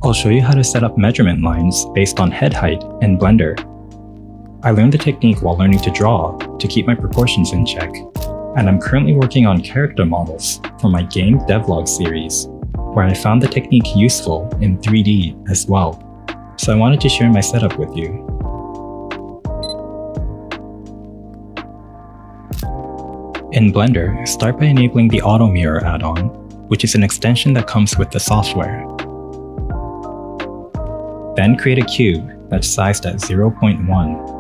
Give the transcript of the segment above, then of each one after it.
I'll show you how to set up measurement lines based on head height in Blender. I learned the technique while learning to draw to keep my proportions in check, and I'm currently working on character models for my game Devlogs series, where I found the technique useful in 3D as well, so I wanted to share my setup with you. In Blender, start by enabling the Auto Mirror add-on, which is an extension that comes with the software. Then create a cube that's sized at 0.1.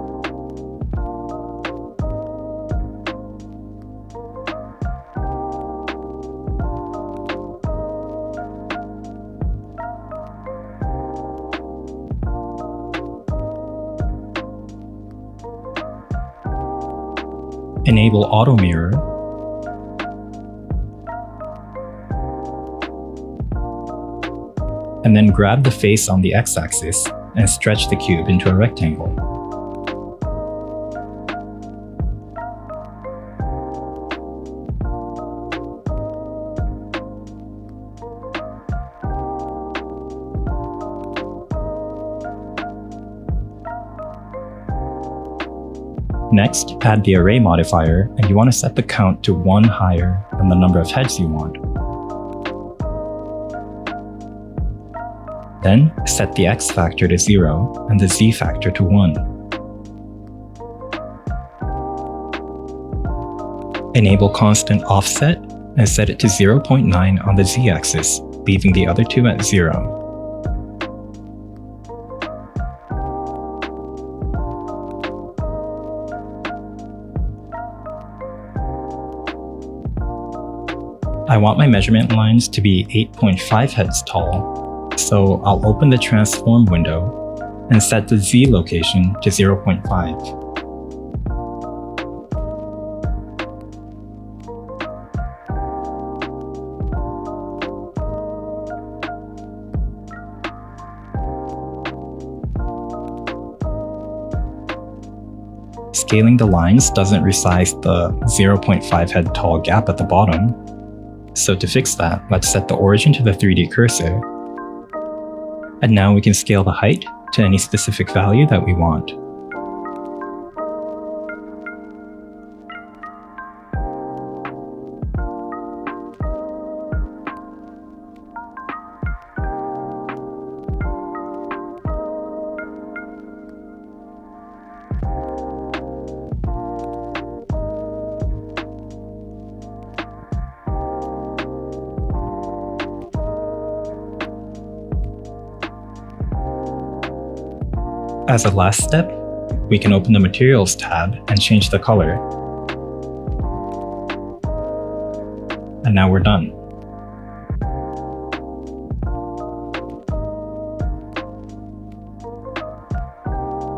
Enable Auto Mirror, and then grab the face on the x-axis and stretch the cube into a rectangle. Next, add the array modifier, and you want to set the count to 1 higher than the number of heads you want. Then, set the x factor to 0 and the z factor to 1. Enable constant offset and set it to 0.9 on the z-axis, leaving the other two at 0. I want my measurement lines to be 8.5 heads tall, so I'll open the transform window and set the Z location to 0.5. Scaling the lines doesn't resize the 0.5 head tall gap at the bottom. So to fix that, let's set the origin to the 3D cursor. And now we can scale the height to any specific value that we want. As a last step, we can open the Materials tab and change the color. And now we're done.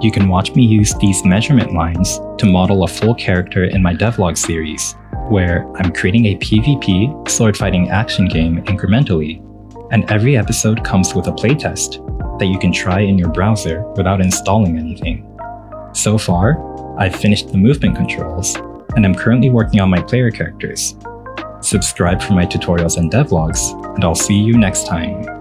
You can watch me use these measurement lines to model a full character in my Devlogs series, where I'm creating a PvP sword fighting action game incrementally, and every episode comes with a playtest that you can try in your browser without installing anything. So far, I've finished the movement controls, and I'm currently working on my player characters. Subscribe for my tutorials and devlogs, and I'll see you next time.